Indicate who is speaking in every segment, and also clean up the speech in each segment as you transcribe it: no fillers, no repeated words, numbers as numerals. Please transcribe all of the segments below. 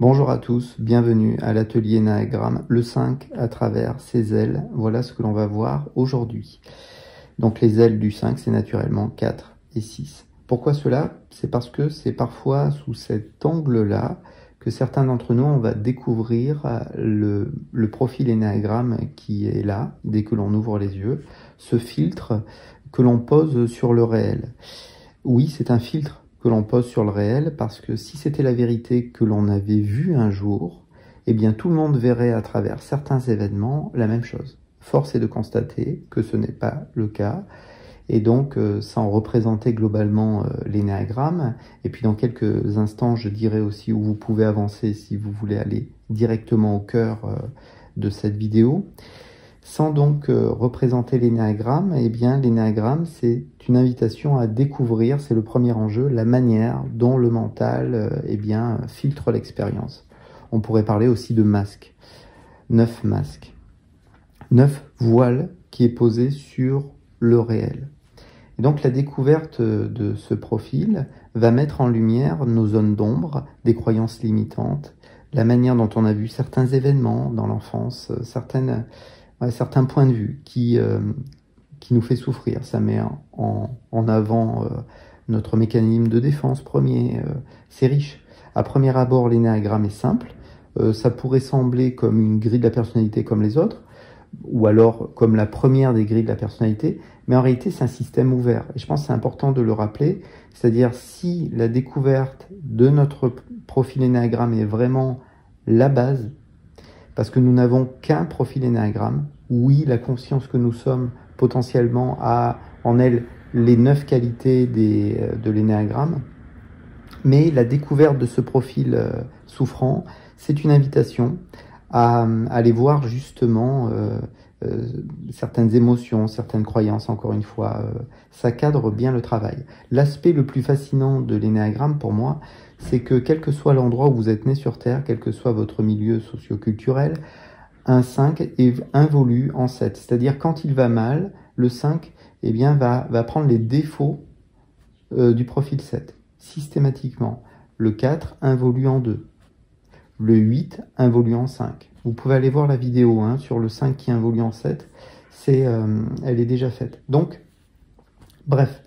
Speaker 1: Bonjour à tous, bienvenue à l'atelier Énéagramme, le 5 à travers ses ailes. Voilà ce que l'on va voir aujourd'hui. Donc les ailes du 5, c'est naturellement 4 et 6. Pourquoi cela? C'est parce que c'est parfois sous cet angle-là que certains d'entre nous, on va découvrir le profil Énéagramme qui est là, dès que l'on ouvre les yeux, ce filtre que l'on pose sur le réel. Oui, c'est un filtre que l'on pose sur le réel, parce que si c'était la vérité que l'on avait vue un jour, eh bien tout le monde verrait à travers certains événements la même chose. Force est de constater que ce n'est pas le cas, et donc sans représenter globalement l'énéagramme, et puis dans quelques instants je dirai aussi où vous pouvez avancer si vous voulez aller directement au cœur de cette vidéo. Sans donc représenter l'énéagramme, eh bien l'énéagramme c'est une invitation à découvrir, c'est le premier enjeu, la manière dont le mental filtre l'expérience. On pourrait parler aussi de masques, 9 masques, 9 voiles qui est posé sur le réel. Et donc la découverte de ce profil va mettre en lumière nos zones d'ombre, des croyances limitantes, la manière dont on a vu certains événements dans l'enfance, certains points de vue qui nous fait souffrir. Ça met en avant notre mécanisme de défense premier. C'est riche. À premier abord, l'énéagramme est simple. Ça pourrait sembler comme une grille de la personnalité comme les autres, ou alors comme la première des grilles de la personnalité, mais en réalité, c'est un système ouvert. Et je pense que c'est important de le rappeler, c'est-à-dire si la découverte de notre profil énéagramme est vraiment la base, parce que nous n'avons qu'un profil énéagramme. Oui, la conscience que nous sommes potentiellement a en elle les 9 qualités de l'énéagramme, mais la découverte de ce profil souffrant, c'est une invitation à aller voir justement certaines émotions, certaines croyances, encore une fois, ça cadre bien le travail. L'aspect le plus fascinant de l'énéagramme pour moi, c'est que quel que soit l'endroit où vous êtes né sur Terre, quel que soit votre milieu socio-culturel, un 5 est involue en 7. C'est-à-dire quand il va mal, le 5 va prendre les défauts du profil 7, systématiquement. Le 4 involue en 2. Le 8 involue en 5. Vous pouvez aller voir la vidéo sur le 5 qui involue en 7. Elle est déjà faite. Donc, bref.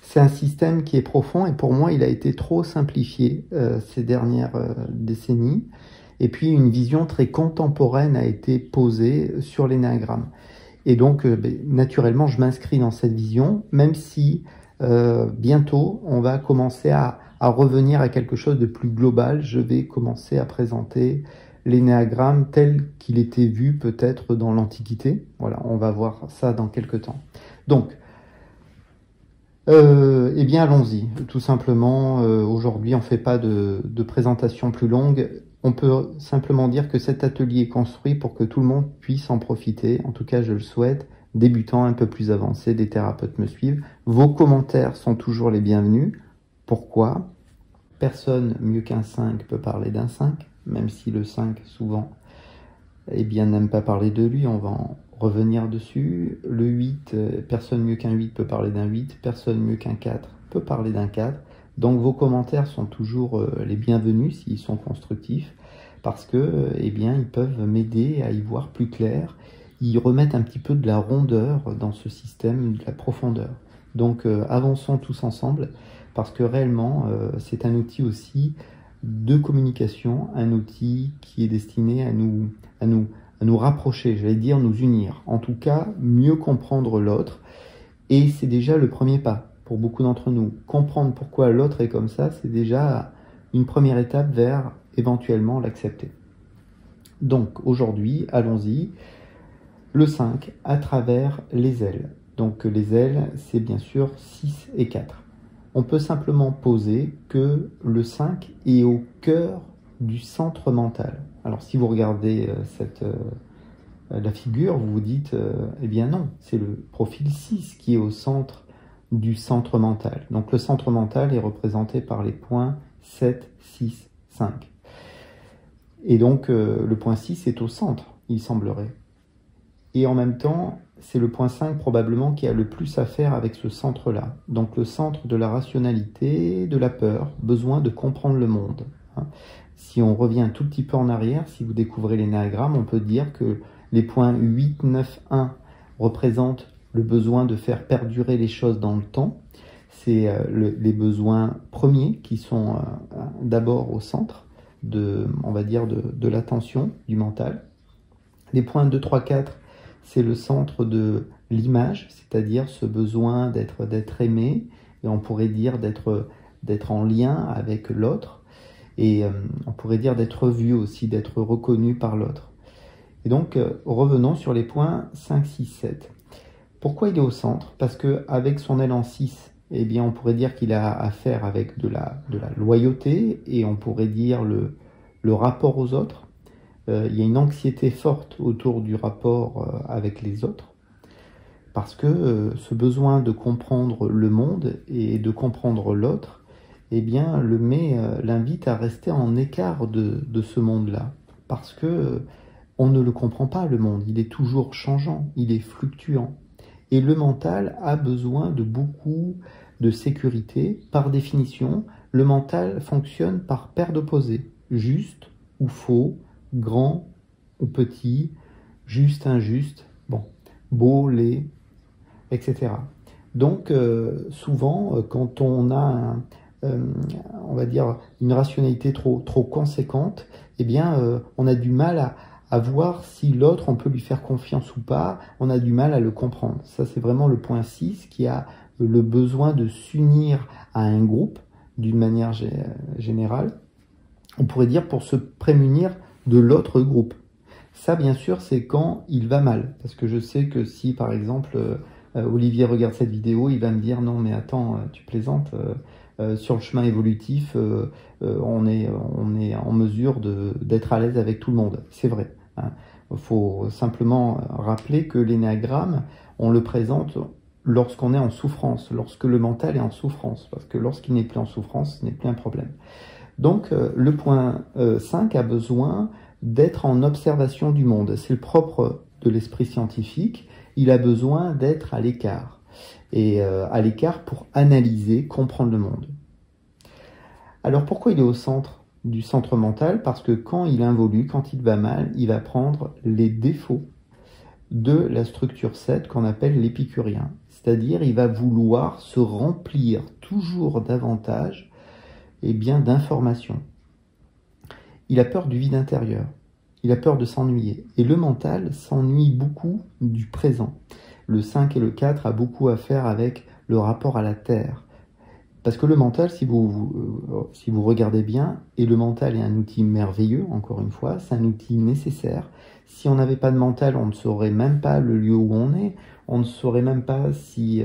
Speaker 1: C'est un système qui est profond et pour moi, il a été trop simplifié ces dernières décennies. Et puis, une vision très contemporaine a été posée sur l'énéagramme. Et donc, naturellement, je m'inscris dans cette vision, même si bientôt, on va commencer à revenir à quelque chose de plus global. Je vais commencer à présenter l'énéagramme tel qu'il était vu peut-être dans l'Antiquité. Voilà, on va voir ça dans quelques temps. Donc, allons-y, tout simplement. Aujourd'hui, on ne fait pas de présentation plus longue. On peut simplement dire que cet atelier est construit pour que tout le monde puisse en profiter. En tout cas, je le souhaite. Débutants, un peu plus avancés, des thérapeutes me suivent. Vos commentaires sont toujours les bienvenus. Pourquoi? Personne mieux qu'un 5 peut parler d'un 5, même si le 5, souvent, n'aime pas parler de lui. On va en revenir dessus. Le 8, personne mieux qu'un 8 peut parler d'un 8, personne mieux qu'un 4 peut parler d'un 4. Donc vos commentaires sont toujours les bienvenus s'ils sont constructifs, parce que ils peuvent m'aider à y voir plus clair, ils remettent un petit peu de la rondeur dans ce système, de la profondeur. Donc avançons tous ensemble, parce que réellement c'est un outil aussi de communication, un outil qui est destiné à nous rapprocher, j'allais dire nous unir, en tout cas mieux comprendre l'autre, et c'est déjà le premier pas pour beaucoup d'entre nous. Comprendre pourquoi l'autre est comme ça, c'est déjà une première étape vers éventuellement l'accepter. Donc aujourd'hui, allons-y, le 5 à travers les ailes. Donc les ailes, c'est bien sûr 6 et 4. On peut simplement poser que le 5 est au cœur du centre mental. Alors si vous regardez la figure, vous vous dites, non, c'est le profil 6 qui est au centre du centre mental. Donc le centre mental est représenté par les points 7, 6, 5. Et donc le point 6 est au centre, il semblerait. Et en même temps, c'est le point 5 probablement qui a le plus à faire avec ce centre-là. Donc le centre de la rationalité, de la peur, besoin de comprendre le monde. Si on revient un tout petit peu en arrière, si vous découvrez l'énéagramme, on peut dire que les points 8, 9, 1 représentent le besoin de faire perdurer les choses dans le temps. C'est les besoins premiers qui sont d'abord au centre on va dire, de l'attention, du mental. Les points 2, 3, 4, c'est le centre de l'image, c'est-à-dire ce besoin d'être aimé, et on pourrait dire d'être en lien avec l'autre, et on pourrait dire d'être vu aussi, d'être reconnu par l'autre. Et donc, revenons sur les points 5, 6, 7. Pourquoi il est au centre? Parce qu'avec son élan 6, eh bien, on pourrait dire qu'il a affaire avec de la loyauté, et on pourrait dire le rapport aux autres. Il y a une anxiété forte autour du rapport avec les autres, parce que ce besoin de comprendre le monde et de comprendre l'autre, eh bien, l'invite à rester en écart de ce monde-là, parce que on ne le comprend pas, le monde. Il est toujours changeant, il est fluctuant. Et le mental a besoin de beaucoup de sécurité. Par définition, le mental fonctionne par paire d'opposés, juste ou faux, grand ou petit, juste, injuste, bon, beau, laid, etc. Donc, souvent, quand on a, on va dire, une rationalité trop conséquente, eh bien, on a du mal à voir si l'autre, on peut lui faire confiance ou pas, on a du mal à le comprendre. Ça, c'est vraiment le point 6 qui a le besoin de s'unir à un groupe d'une manière générale. On pourrait dire pour se prémunir de l'autre groupe. Ça, bien sûr, c'est quand il va mal. Parce que je sais que si, par exemple, Olivier regarde cette vidéo, il va me dire « Non, mais attends, tu plaisantes, sur le chemin évolutif, on est en mesure d'être à l'aise avec tout le monde. » C'est vrai. Il faut simplement rappeler que l'énéagramme, on le présente lorsqu'on est en souffrance, lorsque le mental est en souffrance. Parce que lorsqu'il n'est plus en souffrance, ce n'est plus un problème. Donc, le point 5 a besoin d'être en observation du monde. C'est le propre de l'esprit scientifique. Il a besoin d'être à l'écart. Et à l'écart pour analyser, comprendre le monde. Alors, pourquoi il est au centre du centre mental? Parce que quand il involue, quand il va mal, il va prendre les défauts de la structure 7 qu'on appelle l'épicurien. C'est-à-dire, il va vouloir se remplir toujours davantage d'informations. Il a peur du vide intérieur. Il a peur de s'ennuyer. Et le mental s'ennuie beaucoup du présent. Le 5 et le 4 a beaucoup à faire avec le rapport à la terre. Parce que le mental, si vous regardez bien, et le mental est un outil merveilleux, encore une fois, c'est un outil nécessaire. Si on n'avait pas de mental, on ne saurait même pas le lieu où on est, on ne saurait même pas si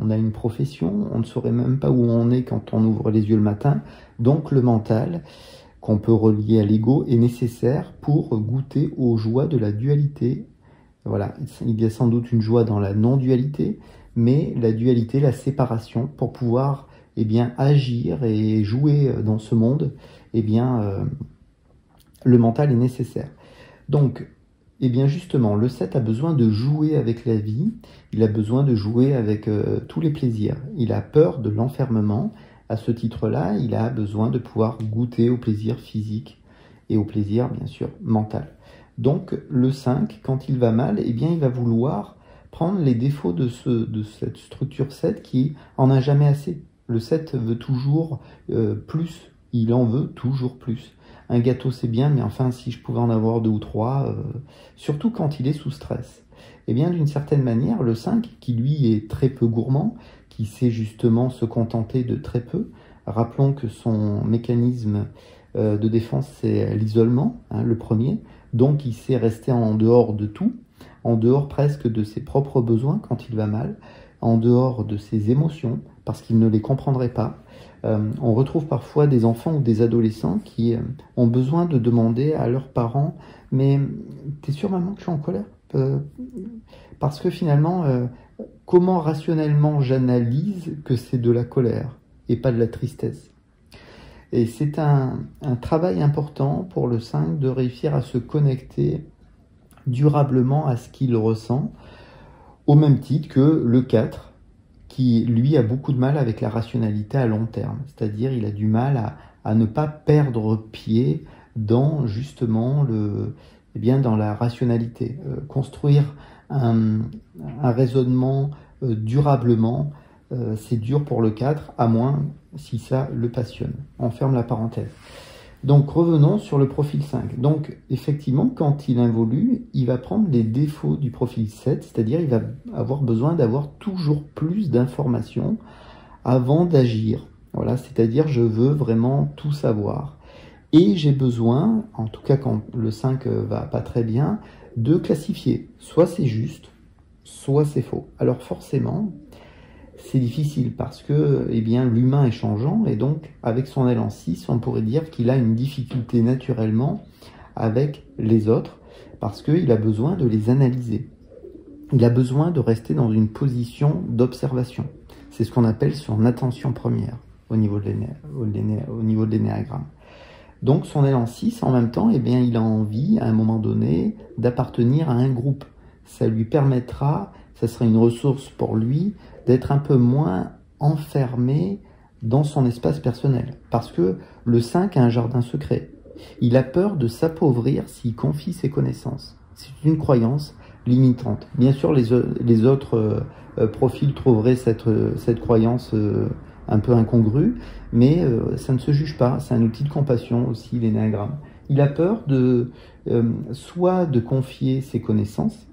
Speaker 1: on a une profession, on ne saurait même pas où on est quand on ouvre les yeux le matin. Donc le mental, qu'on peut relier à l'ego, est nécessaire pour goûter aux joies de la dualité. Voilà, il y a sans doute une joie dans la non-dualité, mais la dualité, la séparation, pour pouvoir agir et jouer dans ce monde, le mental est nécessaire. Donc, justement, le 7 a besoin de jouer avec la vie, il a besoin de jouer avec tous les plaisirs. Il a peur de l'enfermement. À ce titre-là, il a besoin de pouvoir goûter au plaisir physique et au plaisir, bien sûr, mental. Donc, le 5, quand il va mal, il va vouloir prendre les défauts de cette structure 7 qui en a jamais assez. Le 7 veut toujours plus, il en veut toujours plus. Un gâteau c'est bien, mais enfin si je pouvais en avoir 2 ou 3, surtout quand il est sous stress. D'une certaine manière, le 5, qui lui est très peu gourmand, qui sait justement se contenter de très peu, rappelons que son mécanisme de défense c'est l'isolement, le premier, donc il sait rester en dehors de tout, en dehors presque de ses propres besoins quand il va mal, en dehors de ses émotions, parce qu'il ne les comprendrait pas. On retrouve parfois des enfants ou des adolescents qui ont besoin de demander à leurs parents « Mais t'es sûr maman que je suis en colère ?» Parce que finalement, comment rationnellement j'analyse que c'est de la colère et pas de la tristesse? Et c'est un travail important pour le 5 de réussir à se connecter durablement à ce qu'il ressent, au même titre que le 4, qui lui a beaucoup de mal avec la rationalité à long terme. C'est-à-dire il a du mal à ne pas perdre pied dans justement dans la rationalité. Construire un raisonnement durablement, c'est dur pour le 4, à moins si ça le passionne. On ferme la parenthèse. Donc revenons sur le profil 5. Donc effectivement, quand il évolue, il va prendre les défauts du profil 7, c'est-à-dire il va avoir besoin d'avoir toujours plus d'informations avant d'agir. Voilà, c'est-à-dire je veux vraiment tout savoir. Et j'ai besoin, en tout cas quand le 5 va pas très bien, de classifier. Soit c'est juste, soit c'est faux. Alors forcément, c'est difficile parce que l'humain est changeant et donc avec son élan 6, on pourrait dire qu'il a une difficulté naturellement avec les autres parce qu'il a besoin de les analyser. Il a besoin de rester dans une position d'observation. C'est ce qu'on appelle son attention première au niveau de l'énéagramme. Donc son élan 6, en même temps, il a envie, à un moment donné, d'appartenir à un groupe. Ça lui permettra, ça sera une ressource pour lui, d'être un peu moins enfermé dans son espace personnel. Parce que le 5 a un jardin secret. Il a peur de s'appauvrir s'il confie ses connaissances. C'est une croyance limitante. Bien sûr, les autres profils trouveraient cette croyance un peu incongrue, mais ça ne se juge pas. C'est un outil de compassion aussi, l'énéagramme. Il a peur soit de confier ses connaissances,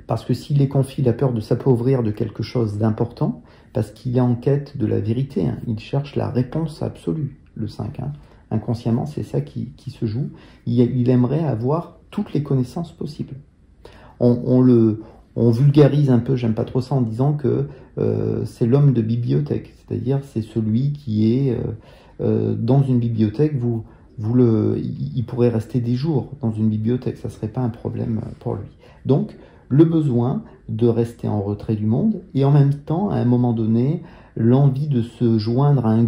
Speaker 1: parce que s'il les confie, il a peur de s'appauvrir de quelque chose d'important, parce qu'il est en quête de la vérité. Hein. Il cherche la réponse absolue, le 5. Hein. Inconsciemment, c'est ça qui se joue. Il aimerait avoir toutes les connaissances possibles. On vulgarise un peu, j'aime pas trop ça, en disant que c'est l'homme de bibliothèque. C'est-à-dire, c'est celui qui est dans une bibliothèque. Il pourrait rester des jours dans une bibliothèque. Ça serait pas un problème pour lui. Donc, le besoin de rester en retrait du monde et en même temps, à un moment donné, l'envie de se joindre à un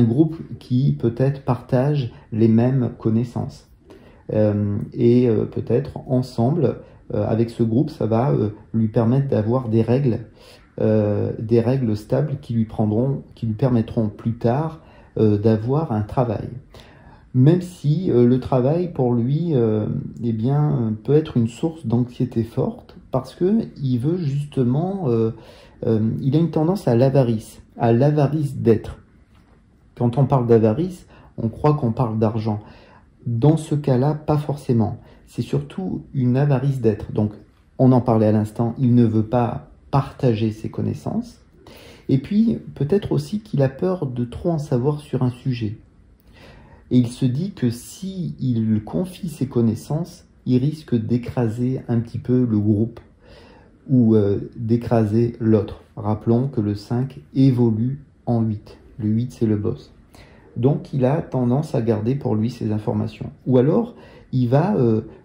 Speaker 1: groupe qui peut-être partage les mêmes connaissances. Et peut-être ensemble, avec ce groupe, ça va lui permettre d'avoir des règles stables qui lui permettront plus tard d'avoir un travail. Même si le travail pour lui peut être une source d'anxiété forte parce que il veut justement il a une tendance à l'avarice d'être. Quand on parle d'avarice, on croit qu'on parle d'argent. Dans ce cas-là, pas forcément. C'est surtout une avarice d'être. Donc, on en parlait à l'instant, il ne veut pas partager ses connaissances. Et puis, peut-être aussi qu'il a peur de trop en savoir sur un sujet. Et il se dit que s'il confie ses connaissances, il risque d'écraser un petit peu le groupe ou d'écraser l'autre. Rappelons que le 5 évolue en 8. Le 8, c'est le boss. Donc, il a tendance à garder pour lui ces informations. Ou alors, il va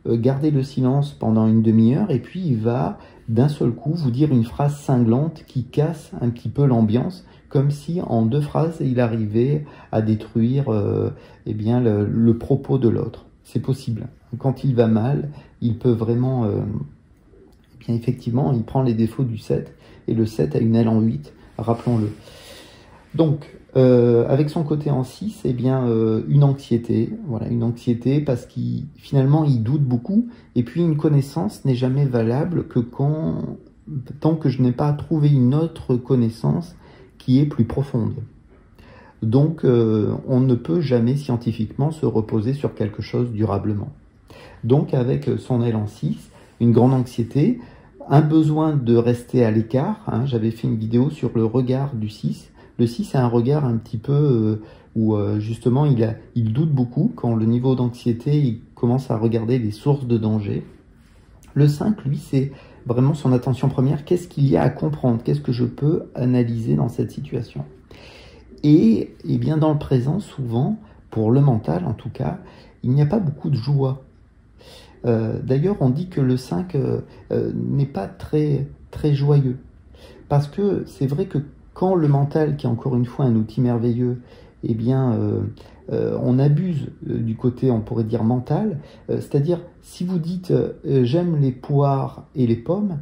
Speaker 1: garder le silence pendant une demi-heure et puis il va, d'un seul coup, vous dire une phrase cinglante qui casse un petit peu l'ambiance, comme si en 2 phrases, il arrivait à détruire le propos de l'autre. C'est possible. Quand il va mal, il peut vraiment... effectivement, il prend les défauts du 7, et le 7 a une aile en 8, rappelons-le. Donc, avec son côté en 6, une anxiété, voilà, une anxiété parce finalement il doute beaucoup, et puis une connaissance n'est jamais valable que tant que je n'ai pas trouvé une autre connaissance qui est plus profonde. Donc, on ne peut jamais scientifiquement se reposer sur quelque chose durablement. Donc, avec son élan 6, une grande anxiété, un besoin de rester à l'écart. Hein, j'avais fait une vidéo sur le regard du 6. Le 6 a un regard un petit peu où justement il doute beaucoup. Quand le niveau d'anxiété, il commence à regarder les sources de danger. Le 5, lui, c'est vraiment son attention première. Qu'est-ce qu'il y a à comprendre? Qu'est-ce que je peux analyser dans cette situation? Et bien dans le présent, souvent, pour le mental en tout cas, il n'y a pas beaucoup de joie. D'ailleurs, on dit que le 5 n'est pas très, très joyeux. Parce que c'est vrai que quand le mental, qui est encore une fois un outil merveilleux, on abuse du côté, on pourrait dire, mental, c'est-à-dire, si vous dites « j'aime les poires et les pommes »,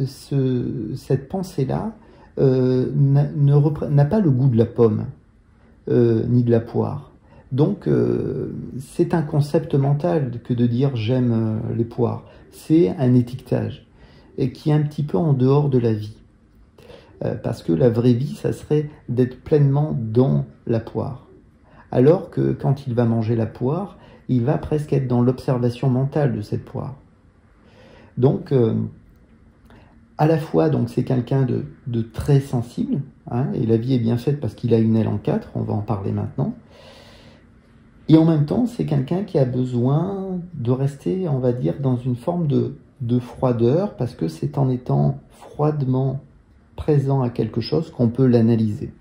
Speaker 1: cette pensée-là n'a pas le goût de la pomme. ni de la poire. Donc c'est un concept mental que de dire j'aime les poires. C'est un étiquetage et qui est un petit peu en dehors de la vie. Parce que la vraie vie, ça serait d'être pleinement dans la poire. Alors que quand il va manger la poire, il va presque être dans l'observation mentale de cette poire. Donc, à la fois, donc c'est quelqu'un de très sensible, hein, et la vie est bien faite parce qu'il a une aile en 4, on va en parler maintenant. Et en même temps, c'est quelqu'un qui a besoin de rester, on va dire, dans une forme de froideur, parce que c'est en étant froidement présent à quelque chose qu'on peut l'analyser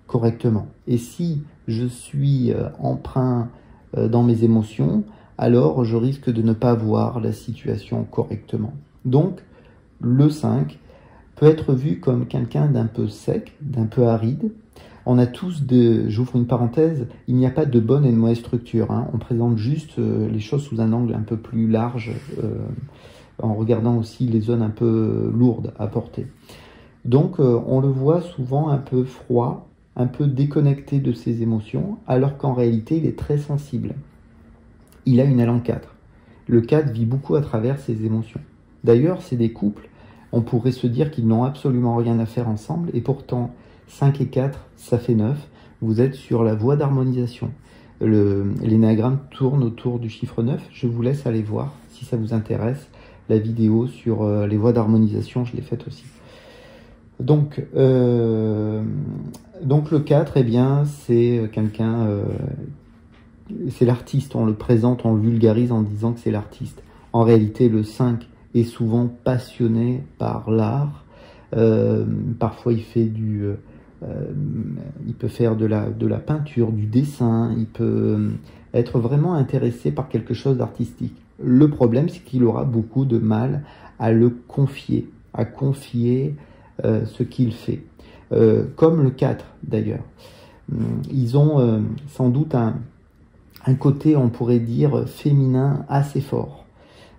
Speaker 1: correctement. Et si je suis emprunt dans mes émotions, alors je risque de ne pas voir la situation correctement. Donc, le 5 peut être vu comme quelqu'un d'un peu sec, d'un peu aride. On a tous j'ouvre une parenthèse, il n'y a pas de bonne et de mauvaise structure, hein. On présente juste les choses sous un angle un peu plus large, en regardant aussi les zones un peu lourdes à porter. Donc on le voit souvent un peu froid, un peu déconnecté de ses émotions, alors qu'en réalité il est très sensible. Il a une aile en 4. Le 4 vit beaucoup à travers ses émotions. D'ailleurs, c'est des couples, on pourrait se dire qu'ils n'ont absolument rien à faire ensemble, et pourtant 5 et 4, ça fait 9, vous êtes sur la voie d'harmonisation. L'énéagramme tourne autour du chiffre 9, je vous laisse aller voir, si ça vous intéresse, la vidéo sur les voies d'harmonisation, je l'ai faite aussi. Donc le 4, eh bien, c'est quelqu'un, c'est l'artiste, on le présente, on le vulgarise en disant que c'est l'artiste. En réalité, le 5 est souvent passionné par l'art, parfois il fait il peut faire de la peinture, du dessin, il peut être vraiment intéressé par quelque chose d'artistique. Le problème, c'est qu'il aura beaucoup de mal à le confier, à confier ce qu'il fait. Comme le 4 d'ailleurs. Ils ont sans doute un côté, on pourrait dire, féminin assez fort.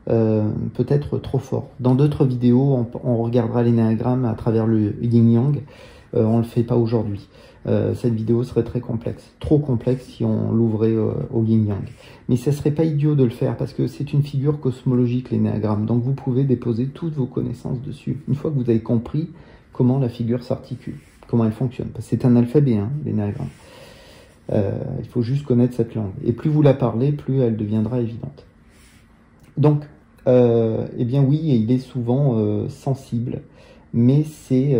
Speaker 1: Peut-être trop fort. Dans d'autres vidéos, on regardera l'énéagramme à travers le yin-yang. On ne le fait pas aujourd'hui. Cette vidéo serait très complexe. Trop complexe si on l'ouvrait au yin-yang. Mais ça serait pas idiot de le faire parce que c'est une figure cosmologique, l'énéagramme. Donc vous pouvez déposer toutes vos connaissances dessus. Une fois que vous avez compris comment la figure s'articule, comment elle fonctionne. Parce que c'est un alphabet, hein, l'énéagramme. Il faut juste connaître cette langue. Et plus vous la parlez, plus elle deviendra évidente. Donc, eh bien oui, il est souvent sensible, mais c'est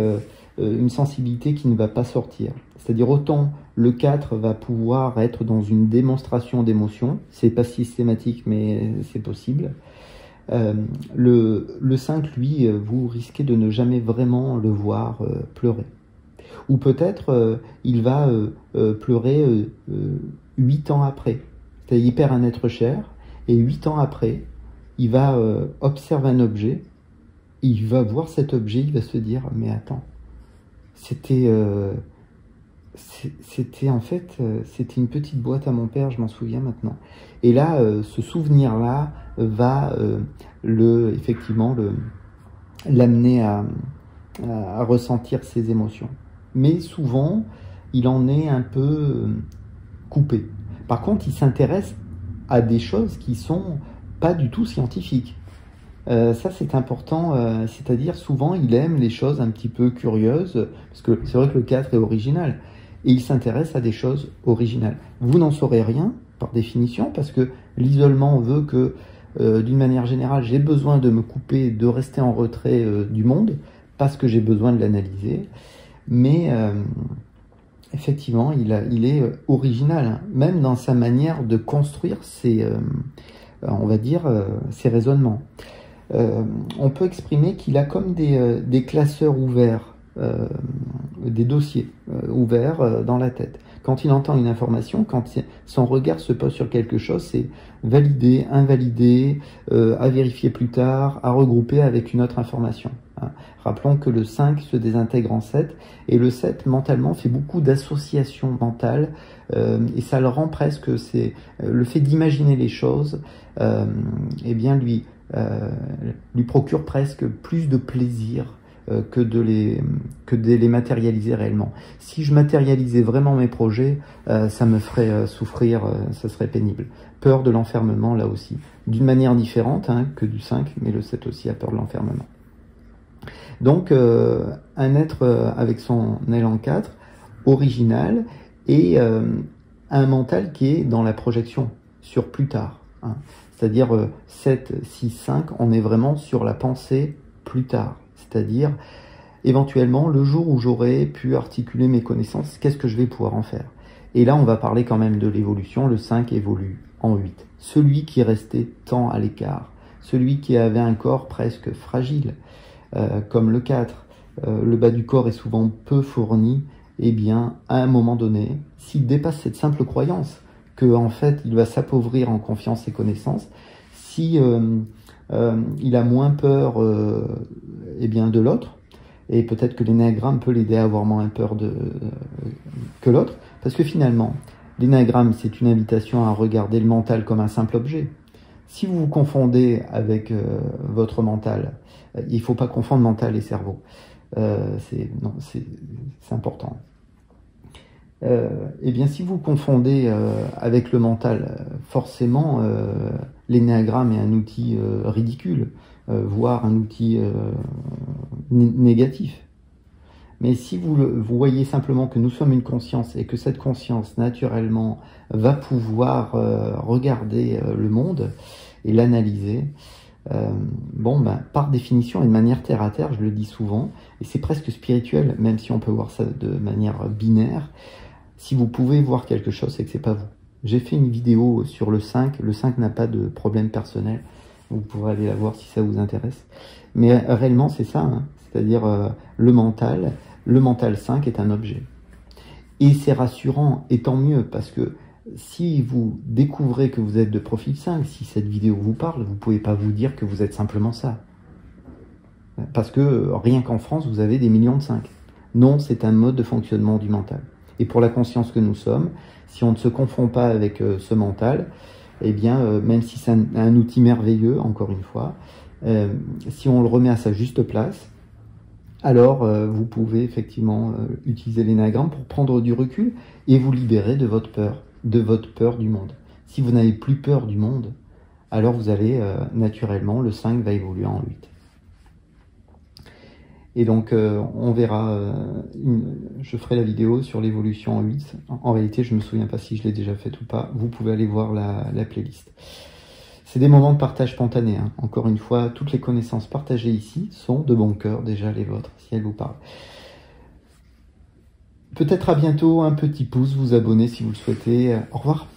Speaker 1: une sensibilité qui ne va pas sortir. C'est-à-dire autant le 4 va pouvoir être dans une démonstration d'émotion, c'est pas systématique, mais c'est possible. Le 5, lui, vous risquez de ne jamais vraiment le voir pleurer. Ou peut-être il va pleurer 8 ans après. C'est-à-dire il perd un être cher, et 8 ans après, il va observer un objet, il va voir cet objet, il va se dire « mais attends, c'était en fait, c'était une petite boîte à mon père, je m'en souviens maintenant. » Et là, ce souvenir-là va effectivement l'amener à ressentir ses émotions. Mais souvent, il en est un peu coupé. Par contre, il s'intéresse à des choses qui sont pas du tout scientifiques. Ça, c'est important, c'est-à-dire souvent, il aime les choses un petit peu curieuses, parce que c'est vrai que le 4 est original, et il s'intéresse à des choses originales. Vous n'en saurez rien, par définition, parce que l'isolement veut que, d'une manière générale, j'ai besoin de me couper, de rester en retrait du monde, parce que j'ai besoin de l'analyser, mais effectivement, il est original, hein, même dans sa manière de construire ses, on va dire, ses raisonnements. On peut exprimer qu'il a comme des classeurs ouverts, des dossiers ouverts dans la tête. Quand il entend une information, quand son regard se pose sur quelque chose, c'est valider, invalider, à vérifier plus tard, à regrouper avec une autre information. Hein. Rappelons que le 5 se désintègre en 7, et le 7, mentalement, fait beaucoup d'associations mentales, et ça le rend presque, le fait d'imaginer les choses, eh bien lui procure presque plus de plaisir que de les matérialiser réellement. Si je matérialisais vraiment mes projets, ça me ferait souffrir, ça serait pénible. Peur de l'enfermement là aussi, d'une manière différente hein, que du 5, mais le 7 aussi a peur de l'enfermement. Donc un être avec son élan 4, original, et un mental qui est dans la projection, sur plus tard. Hein. C'est-à-dire 7, 6, 5, on est vraiment sur la pensée plus tard. C'est-à-dire, éventuellement, le jour où j'aurai pu articuler mes connaissances, qu'est-ce que je vais pouvoir en faire? Et là, on va parler quand même de l'évolution. Le 5 évolue en 8. Celui qui restait tant à l'écart, celui qui avait un corps presque fragile, comme le 4, le bas du corps est souvent peu fourni, eh bien, à un moment donné, s'il dépasse cette simple croyance que en fait, il va s'appauvrir en confiance et connaissance, si il a moins peur eh bien, de l'autre, et peut-être que l'énéagramme peut l'aider à avoir moins peur que l'autre, parce que finalement, l'énéagramme, c'est une invitation à regarder le mental comme un simple objet. Si vous vous confondez avec votre mental, il ne faut pas confondre mental et cerveau. C'est important. Eh bien, si vous confondez avec le mental, forcément, l'énéagramme est un outil ridicule, voire un outil négatif. Mais si vous voyez simplement que nous sommes une conscience et que cette conscience, naturellement, va pouvoir regarder le monde et l'analyser, par définition et de manière terre à terre, je le dis souvent, et c'est presque spirituel, même si on peut voir ça de manière binaire, si vous pouvez voir quelque chose, c'est que c'est pas vous. J'ai fait une vidéo sur le 5 n'a pas de problème personnel, vous pourrez aller la voir si ça vous intéresse. Mais réellement, c'est ça, hein. C'est-à-dire le mental 5 est un objet. Et c'est rassurant, et tant mieux, parce que si vous découvrez que vous êtes de profil 5, si cette vidéo vous parle, vous ne pouvez pas vous dire que vous êtes simplement ça. Parce que rien qu'en France, vous avez des millions de 5. Non, c'est un mode de fonctionnement du mental. Et pour la conscience que nous sommes, si on ne se confond pas avec ce mental, eh bien, même si c'est un outil merveilleux, encore une fois, si on le remet à sa juste place, alors vous pouvez effectivement utiliser l'énéagramme pour prendre du recul et vous libérer de votre peur du monde. Si vous n'avez plus peur du monde, alors vous allez naturellement, le 5 va évoluer en 8. Et donc on verra, je ferai la vidéo sur l'évolution en 8. En réalité, je ne me souviens pas si je l'ai déjà faite ou pas. Vous pouvez aller voir la playlist. C'est des moments de partage spontané. Hein. Encore une fois, toutes les connaissances partagées ici sont de bon cœur, déjà les vôtres, si elles vous parlent. Peut-être à bientôt, un petit pouce, vous abonner si vous le souhaitez. Au revoir.